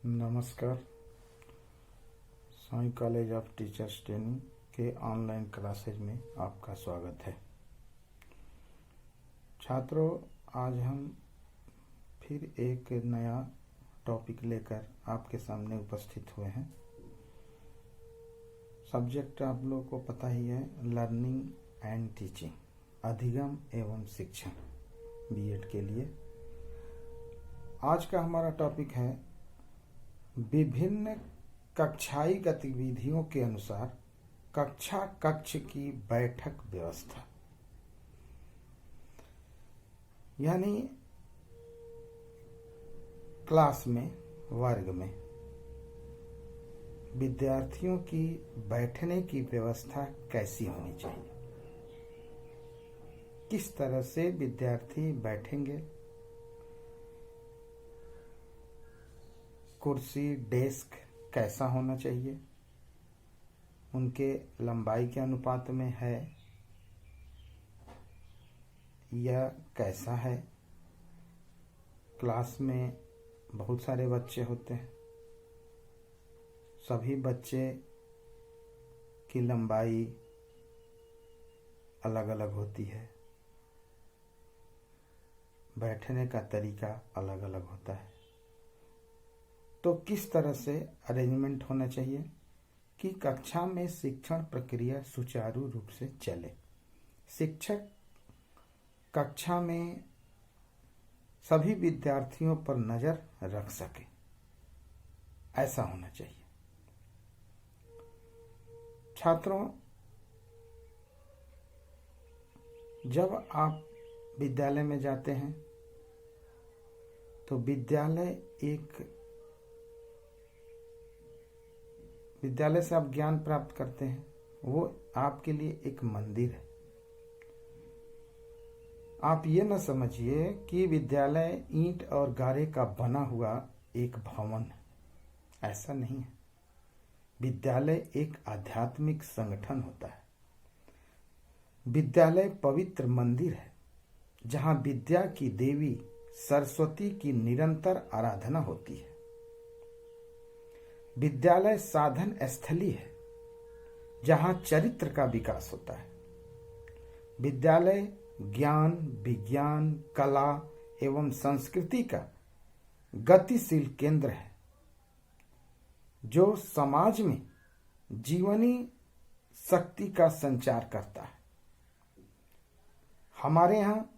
नमस्कार। Sai college of teachers training के online classes में आपका स्वागत है। छात्रों, आज हम फिर एक नया टॉपिक लेकर आपके सामने उपस्थित हुए हैं। सब्जेक्ट आप लोगों को पता ही है, लर्निंग एंड टीचिंग, अधिगम एवं शिक्षण, बीएड के लिए। आज का हमारा टॉपिक है विभिन्न कक्षाई गतिविधियों के अनुसार कक्षा कक्ष की बैठक व्यवस्था। यानी क्लास में, वर्ग में विद्यार्थियों की बैठने की व्यवस्था कैसी होनी चाहिए, किस तरह से विद्यार्थी बैठेंगे, कुर्सी डेस्क कैसा होना चाहिए, उनके लंबाई के अनुपात में है या कैसा है। क्लास में बहुत सारे बच्चे होते हैं, सभी बच्चे की लंबाई अलग अलग होती है, बैठने का तरीका अलग अलग होता है। तो किस तरह से अरेंजमेंट होना चाहिए कि कक्षा में शिक्षण प्रक्रिया सुचारू रूप से चले, शिक्षक कक्षा में सभी विद्यार्थियों पर नजर रख सके, ऐसा होना चाहिए। छात्रों, जब आप विद्यालय में जाते हैं तो विद्यालय से आप ज्ञान प्राप्त करते हैं, वो आपके लिए एक मंदिर है। आप ये न समझिए कि विद्यालय ईंट और गारे का बना हुआ एक भवन है, ऐसा नहीं है। विद्यालय एक आध्यात्मिक संगठन होता है। विद्यालय पवित्र मंदिर है जहां विद्या की देवी सरस्वती की निरंतर आराधना होती है। विद्यालय साधन स्थली है जहां चरित्र का विकास होता है। विद्यालय ज्ञान, विज्ञान, कला एवं संस्कृति का गतिशील केंद्र है जो समाज में जीवनी शक्ति का संचार करता है। हमारे यहाँ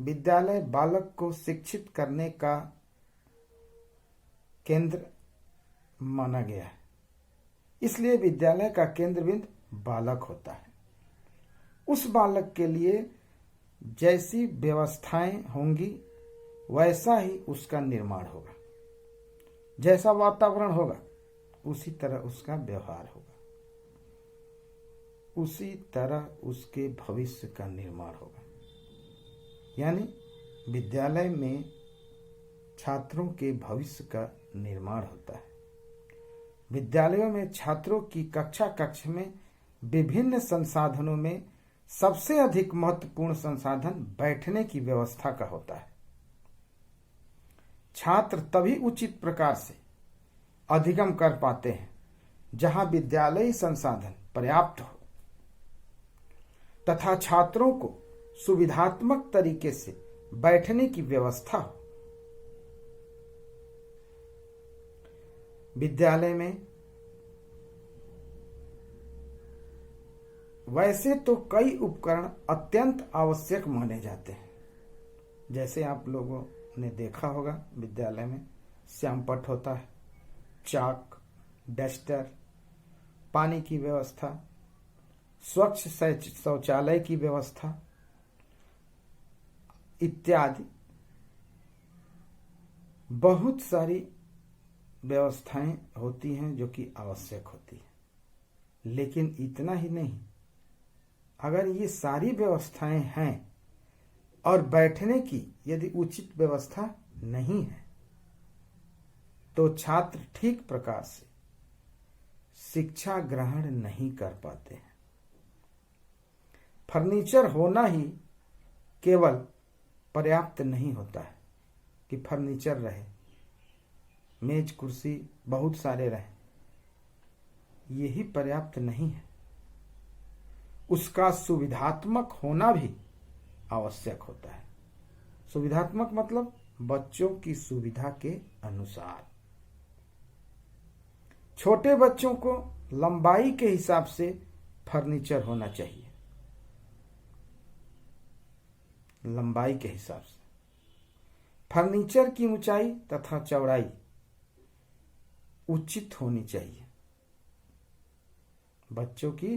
विद्यालय बालक को शिक्षित करने का केंद्र माना गया है, इसलिए विद्यालय का केंद्र बिंदु बालक होता है। उस बालक के लिए जैसी व्यवस्थाएं होंगी वैसा ही उसका निर्माण होगा, जैसा वातावरण होगा उसी तरह उसका व्यवहार होगा, उसी तरह उसके भविष्य का निर्माण होगा। यानी विद्यालय में छात्रों के भविष्य का निर्माण होता है। विद्यालयों में छात्रों की कक्षा कक्ष में विभिन्न संसाधनों में सबसे अधिक महत्वपूर्ण संसाधन बैठने की व्यवस्था का होता है। छात्र तभी उचित प्रकार से अधिगम कर पाते हैं जहां विद्यालयी संसाधन पर्याप्त हो तथा छात्रों को सुविधात्मक तरीके से बैठने की व्यवस्था हो। विद्यालय में वैसे तो कई उपकरण अत्यंत आवश्यक माने जाते हैं। जैसे आप लोगों ने देखा होगा, विद्यालय में श्यामपट्ट होता है, चाक, डस्टर, पानी की व्यवस्था, स्वच्छ शौचालय की व्यवस्था इत्यादि बहुत सारी व्यवस्थाएं होती हैं जो कि आवश्यक होती है। लेकिन इतना ही नहीं, अगर ये सारी व्यवस्थाएं हैं और बैठने की यदि उचित व्यवस्था नहीं है तो छात्र ठीक प्रकार से शिक्षा ग्रहण नहीं कर पाते हैं। फर्नीचर होना ही केवल पर्याप्त नहीं होता है कि फर्नीचर रहे। मेज कुर्सी बहुत सारे रहें, यही पर्याप्त नहीं है। उसका सुविधात्मक होना भी आवश्यक होता है। सुविधात्मक मतलब बच्चों की सुविधा के अनुसार। छोटे बच्चों को लंबाई के हिसाब से फर्नीचर होना चाहिए, लंबाई के हिसाब से। फर्नीचर की ऊंचाई तथा चौड़ाई उचित होनी चाहिए, बच्चों की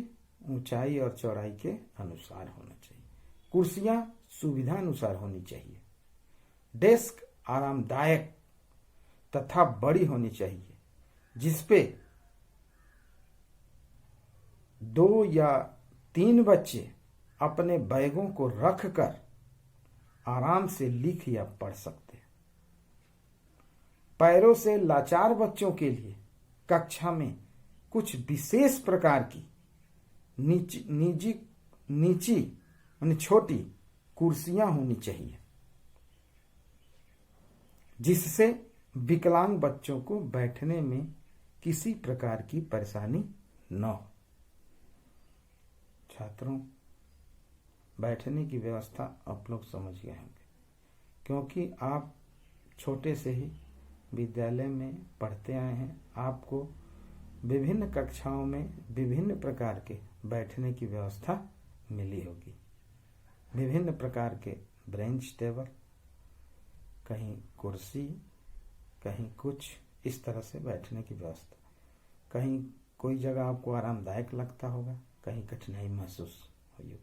ऊंचाई और चौड़ाई के अनुसार होना चाहिए। कुर्सियां सुविधा अनुसार होनी चाहिए। डेस्क आरामदायक तथा बड़ी होनी चाहिए, जिसपे 2 या 3 बच्चे अपने बैगों को रखकर आराम से लिख या पढ़ सकते हैं। पैरों से लाचार बच्चों के लिए कक्षा में कुछ विशेष प्रकार की नीची छोटी कुर्सियां होनी चाहिए, जिससे विकलांग बच्चों को बैठने में किसी प्रकार की परेशानी न हो। छात्रों, बैठने की व्यवस्था आप लोग समझ गए होंगे, क्योंकि आप छोटे से ही विद्यालय में पढ़ते आए हैं। आपको विभिन्न कक्षाओं में विभिन्न प्रकार के बैठने की व्यवस्था मिली होगी। विभिन्न प्रकार के ब्रेंच टेबल, कहीं कुर्सी, कहीं कुछ इस तरह से बैठने की व्यवस्था। कहीं कोई जगह आपको आरामदायक लगता होगा, कहीं कठिनाई महसूस हुई।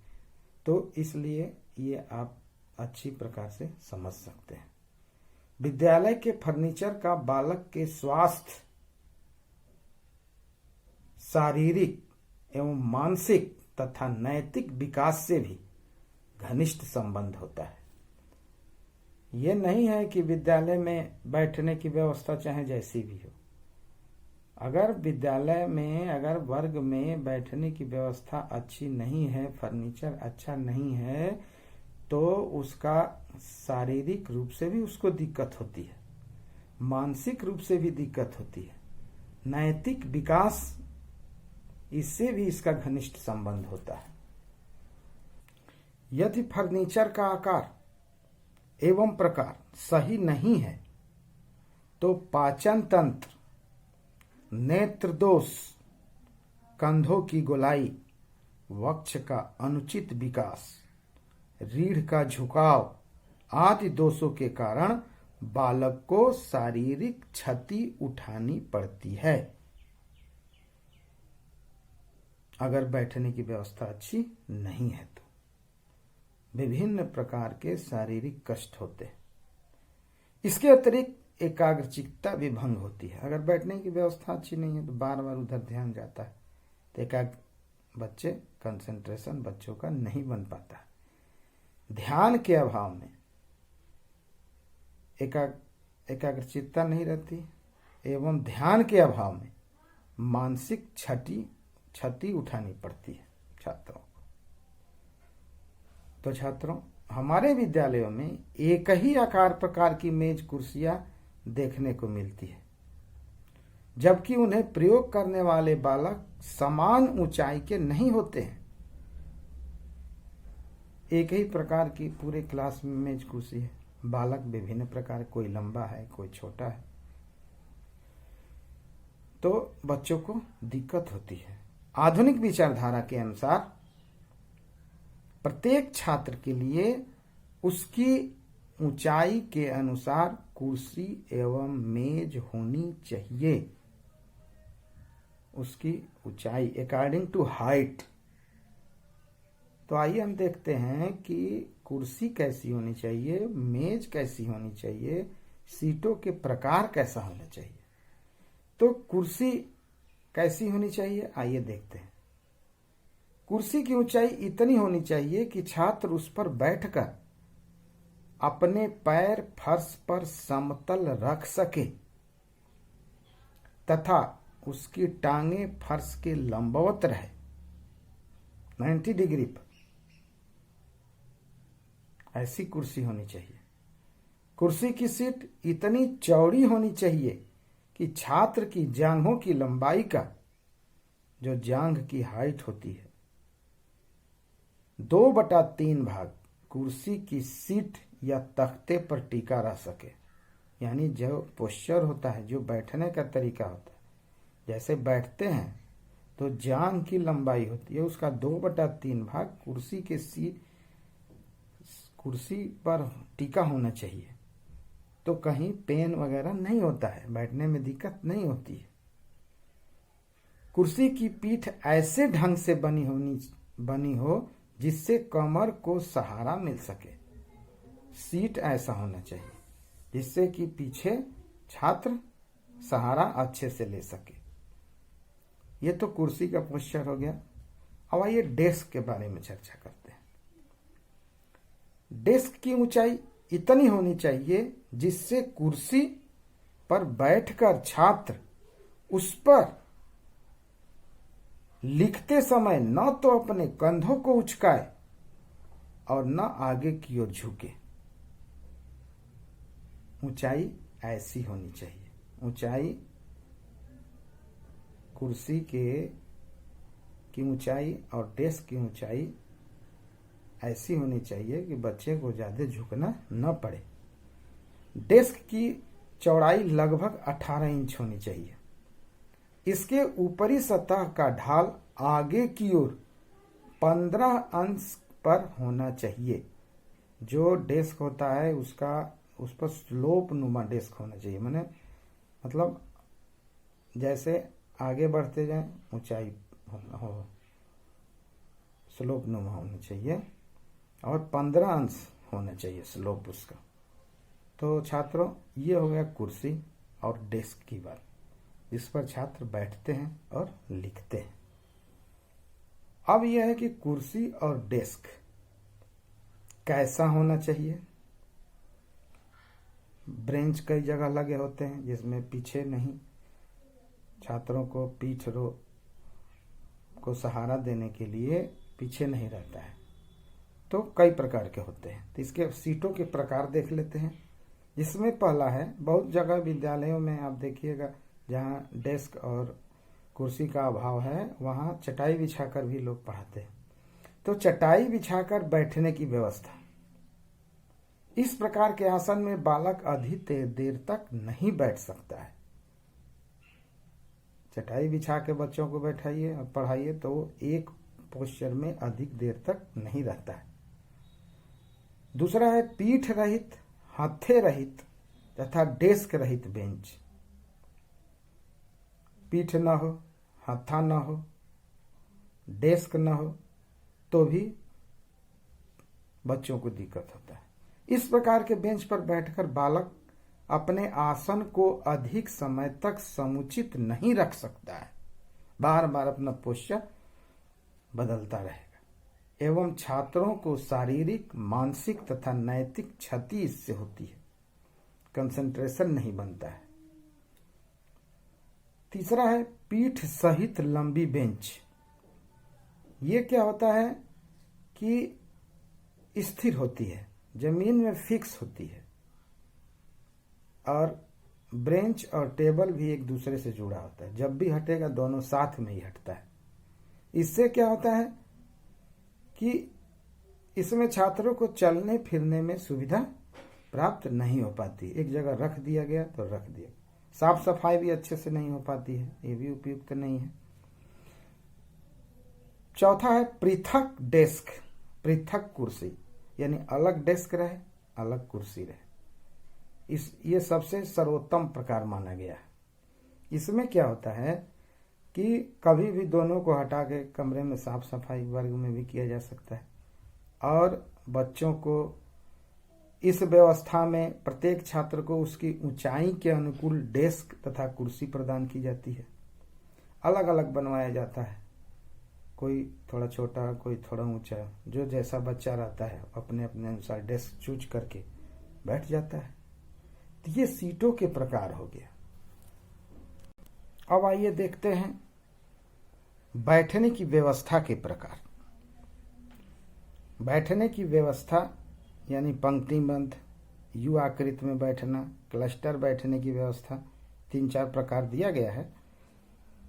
तो इसलिए ये आप अच्छी प्रकार से समझ सकते हैं। विद्यालय के फर्नीचर का बालक के स्वास्थ्य, शारीरिक एवं मानसिक तथा नैतिक विकास से भी घनिष्ठ संबंध होता है। ये नहीं है कि विद्यालय में बैठने की व्यवस्था चाहे जैसी भी हो। अगर विद्यालय में, अगर वर्ग में बैठने की व्यवस्था अच्छी नहीं है, फर्नीचर अच्छा नहीं है, तो उसका शारीरिक रूप से भी उसको दिक्कत होती है, मानसिक रूप से भी दिक्कत होती है, नैतिक विकास, इससे भी इसका घनिष्ठ संबंध होता है। यदि फर्नीचर का आकार एवं प्रकार सही नहीं है तो पाचन तंत्र, नेत्र दोष, कंधों की गोलाई, वक्ष का अनुचित विकास, रीढ़ का झुकाव आदि दोषों के कारण बालक को शारीरिक क्षति उठानी पड़ती है, अगर बैठने की व्यवस्था अच्छी नहीं है तो। विभिन्न प्रकार के शारीरिक कष्ट होते हैं। इसके अतिरिक्त एकाग्रचित्ता भी भंग होती है। अगर बैठने की व्यवस्था अच्छी नहीं है तो बार बार उधर ध्यान जाता है, तो कंसंट्रेशन बच्चों का नहीं बन पाता है। ध्यान के अभाव में एकाग्रचित्ता नहीं रहती एवं ध्यान के अभाव में मानसिक क्षति उठानी पड़ती है छात्रों को। तो छात्रों, हमारे विद्यालयों में एक ही आकार प्रकार की मेज कुर्सियां देखने को मिलती है, जबकि उन्हें प्रयोग करने वाले बालक समान ऊंचाई के नहीं होते हैं। एक ही प्रकार की पूरे क्लास में मेज कुर्सी है, बालक विभिन्न प्रकार, कोई लंबा है, कोई छोटा है, तो बच्चों को दिक्कत होती है। आधुनिक विचारधारा के अनुसार प्रत्येक छात्र के लिए उसकी ऊंचाई के अनुसार कुर्सी एवं मेज होनी चाहिए। उसकी ऊंचाई अकॉर्डिंग टू हाइट। तो आइए हम देखते हैं कि कुर्सी कैसी होनी चाहिए, मेज कैसी होनी चाहिए, सीटों के प्रकार कैसा होना चाहिए। तो कुर्सी कैसी होनी चाहिए, आइए देखते हैं। कुर्सी की ऊंचाई इतनी होनी चाहिए कि छात्र उस पर बैठकर अपने पैर फर्श पर समतल रख सके तथा उसकी टांगे फर्श के लंबवत रहे 90 डिग्री पर। ऐसी कुर्सी होनी चाहिए। कुर्सी की सीट इतनी चौड़ी होनी चाहिए कि छात्र की जांघों की लंबाई का, जो जांघ की हाइट होती है, 2/3 भाग कुर्सी की सीट या तख्ते पर टिका रह सके। यानी जो पोस्चर होता है, जो बैठने का तरीका होता है, जैसे बैठते हैं तो जांघ की लंबाई होती है, उसका 2/3 भाग कुर्सी पर टिका होना चाहिए। तो कहीं पेन वगैरह नहीं होता है, बैठने में दिक्कत नहीं होती है। कुर्सी की पीठ ऐसे ढंग से बनी हो जिससे कमर को सहारा मिल सके। सीट ऐसा होना चाहिए जिससे कि पीछे छात्र सहारा अच्छे से ले सके। ये तो कुर्सी का पोस्चर हो गया। अब आइए डेस्क के बारे में चर्चा करते हैं। डेस्क की ऊंचाई इतनी होनी चाहिए जिससे कुर्सी पर बैठकर छात्र उस पर लिखते समय न तो अपने कंधों को उचकाए और न आगे की ओर झुके। ऊंचाई ऐसी होनी चाहिए। ऊंचाई कुर्सी की ऊंचाई और डेस्क की ऊंचाई ऐसी होनी चाहिए कि बच्चे को ज्यादा झुकना न पड़े। डेस्क की चौड़ाई लगभग 18 इंच होनी चाहिए। इसके ऊपरी सतह का ढाल आगे की ओर 15 अंश पर होना चाहिए। जो डेस्क होता है उस पर स्लोप नुमा डेस्क होना चाहिए। मतलब जैसे आगे बढ़ते जाएं ऊंचाई हो, स्लोप नुमा होना चाहिए और 15 अंश होना चाहिए स्लोप उसका। तो छात्रों, ये हो गया कुर्सी और डेस्क की बात, जिस पर छात्र बैठते हैं और लिखते हैं। अब यह है कि कुर्सी और डेस्क कैसा होना चाहिए। ब्रेंच कई जगह लगे होते हैं जिसमें पीछे नहीं, छात्रों को पीठ रो को सहारा देने के लिए पीछे नहीं रहता है। तो कई प्रकार के होते हैं। तो इसके सीटों के प्रकार देख लेते हैं। जिसमें पहला है, बहुत जगह विद्यालयों में आप देखिएगा जहाँ डेस्क और कुर्सी का अभाव है वहाँ चटाई बिछाकर भी लोग पढ़ाते हैं। तो चटाई बिछाकर बैठने की व्यवस्था। इस प्रकार के आसन में बालक अधिक देर तक नहीं बैठ सकता है। चटाई बिछा के बच्चों को बैठाइए और पढ़ाइए तो वो एक पोस्चर में अधिक देर तक नहीं रहता है। दूसरा है पीठ रहित, हत्थे रहित तथा डेस्क रहित बेंच। पीठ न हो, हत्था न हो, डेस्क न हो तो भी बच्चों को दिक्कत होता है। इस प्रकार के बेंच पर बैठकर बालक अपने आसन को अधिक समय तक समुचित नहीं रख सकता है। बार बार अपना पोस्चर बदलता रहेगा एवं छात्रों को शारीरिक, मानसिक तथा नैतिक क्षति इससे होती है। कंसंट्रेशन नहीं बनता है। तीसरा है पीठ सहित लंबी बेंच। ये क्या होता है कि स्थिर होती है, जमीन में फिक्स होती है और ब्रेंच और टेबल भी एक दूसरे से जुड़ा होता है। जब भी हटेगा दोनों साथ में ही हटता है। इससे क्या होता है कि इसमें छात्रों को चलने फिरने में सुविधा प्राप्त नहीं हो पाती। एक जगह रख दिया गया तो रख दिया। साफ सफाई भी अच्छे से नहीं हो पाती है, ये भी उपयुक्त नहीं है। चौथा है पृथक डेस्क, पृथक कुर्सी, यानी अलग डेस्क रहे, अलग कुर्सी रहे। ये सबसे सर्वोत्तम प्रकार माना गया है। इसमें क्या होता है कि कभी भी दोनों को हटा के कमरे में साफ सफाई वर्ग में भी किया जा सकता है और बच्चों को इस व्यवस्था में प्रत्येक छात्र को उसकी ऊंचाई के अनुकूल डेस्क तथा कुर्सी प्रदान की जाती है। अलग अलग बनवाया जाता है, कोई थोड़ा छोटा, कोई थोड़ा ऊंचा, जो जैसा बच्चा रहता है अपने अपने अनुसार डेस्क चूज करके बैठ जाता है। तो ये सीटों के प्रकार हो गया। अब आइए देखते हैं बैठने की व्यवस्था के प्रकार। बैठने की व्यवस्था यानी पंक्तिबद्ध, यू आकृति में बैठना, क्लस्टर बैठने की व्यवस्था, 3-4 प्रकार दिया गया है।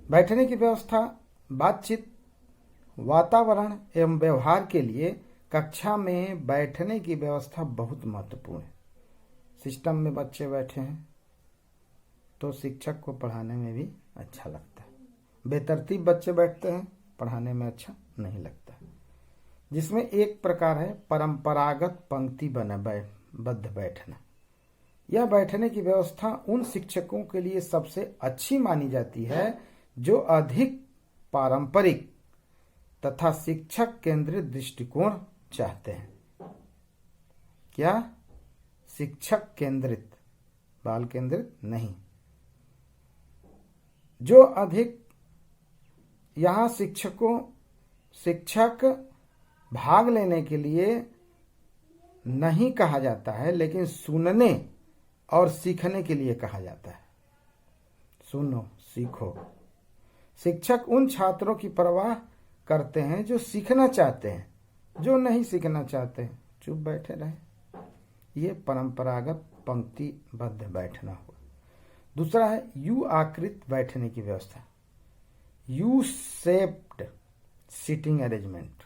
बैठने की व्यवस्था, बातचीत, वातावरण एवं व्यवहार के लिए कक्षा में बैठने की व्यवस्था बहुत महत्वपूर्ण है। सिस्टम में बच्चे बैठे हैं तो शिक्षक को पढ़ाने में भी अच्छा लगता है। बेतरतीब बच्चे बैठते हैं, पढ़ाने में अच्छा नहीं लगता। जिसमें एक प्रकार है परंपरागत पंक्ति बद्ध बैठना। यह बैठने की व्यवस्था उन शिक्षकों के लिए सबसे अच्छी मानी जाती है जो अधिक पारंपरिक तथा शिक्षक केंद्रित दृष्टिकोण चाहते हैं। क्या? शिक्षक केंद्रित, बाल केंद्रित नहीं। जो अधिक, यहां शिक्षक भाग लेने के लिए नहीं कहा जाता है, लेकिन सुनने और सीखने के लिए कहा जाता है। सुनो, सीखो। शिक्षक उन छात्रों की परवाह करते हैं जो सीखना चाहते हैं, जो नहीं सीखना चाहते हैं चुप बैठे रहे। ये परंपरागत पंक्तिबद्ध बैठना हुआ। दूसरा है यू आकृत बैठने की व्यवस्था, U shaped seating arrangement,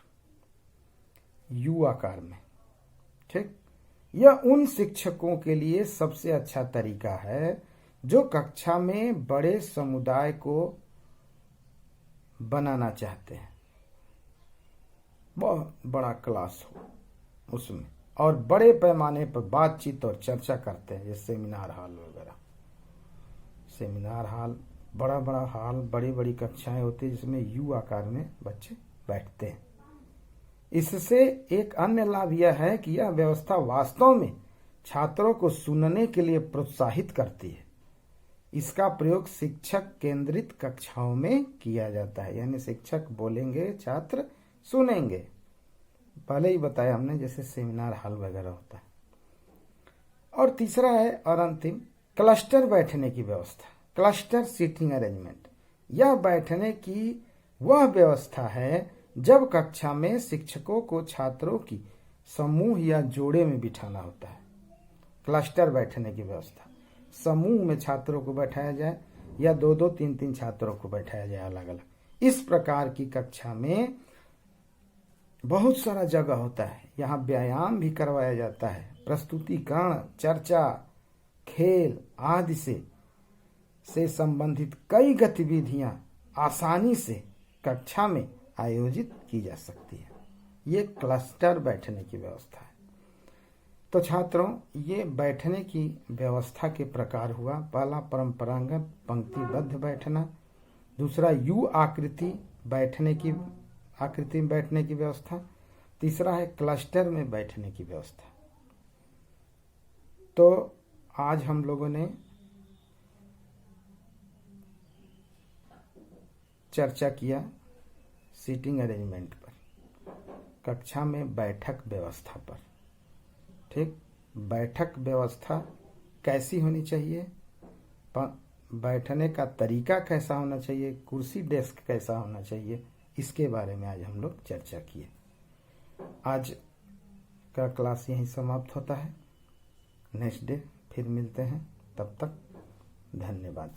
U आकार में। ठीक, यह उन शिक्षकों के लिए सबसे अच्छा तरीका है जो कक्षा में बड़े समुदाय को बनाना चाहते हैं। बहुत बड़ा क्लास हो उसमें, और बड़े पैमाने पर बातचीत और चर्चा करते हैं, जैसे सेमिनार हॉल वगैरह। सेमिनार हॉल, बड़ा बड़ा हॉल, बड़ी बड़ी कक्षाएं होती है जिसमें यू आकार में बच्चे बैठते हैं। इससे एक अन्य लाभ यह है कि यह व्यवस्था वास्तव में छात्रों को सुनने के लिए प्रोत्साहित करती है। इसका प्रयोग शिक्षक केंद्रित कक्षाओं में किया जाता है, यानी शिक्षक बोलेंगे, छात्र सुनेंगे। पहले ही बताया हमने, जैसे सेमिनार हॉल वगैरह होता है। और तीसरा है और अंतिम, क्लस्टर बैठने की व्यवस्था, क्लस्टर सीटिंग अरेंजमेंट। यह बैठने की वह व्यवस्था है जब कक्षा में शिक्षकों को छात्रों की समूह या जोड़े में बिठाना होता है। क्लस्टर बैठने की व्यवस्था, समूह में छात्रों को बैठाया जाए या 2-2, 3-3 छात्रों को बैठाया जाए अलग अलग। इस प्रकार की कक्षा में बहुत सारा जगह होता है। यहाँ व्यायाम भी करवाया जाता है, प्रस्तुतिकरण, चर्चा, खेल आदि से संबंधित कई गतिविधियां आसानी से कक्षा में आयोजित की जा सकती है। ये क्लस्टर बैठने की व्यवस्था है। तो छात्रों, ये बैठने की व्यवस्था के प्रकार हुआ। पहला परंपरागत पंक्तिबद्ध बैठना, दूसरा यू आकृति में बैठने की व्यवस्था, तीसरा है क्लस्टर में बैठने की व्यवस्था। तो आज हम लोगों ने चर्चा किया सीटिंग अरेंजमेंट पर, कक्षा में बैठक व्यवस्था पर। ठीक, बैठक व्यवस्था कैसी होनी चाहिए, बैठने का तरीका कैसा होना चाहिए, कुर्सी डेस्क कैसा होना चाहिए, इसके बारे में आज हम लोग चर्चा किए। आज का क्लास यहीं समाप्त होता है। नेक्स्ट डे फिर मिलते हैं, तब तक धन्यवाद।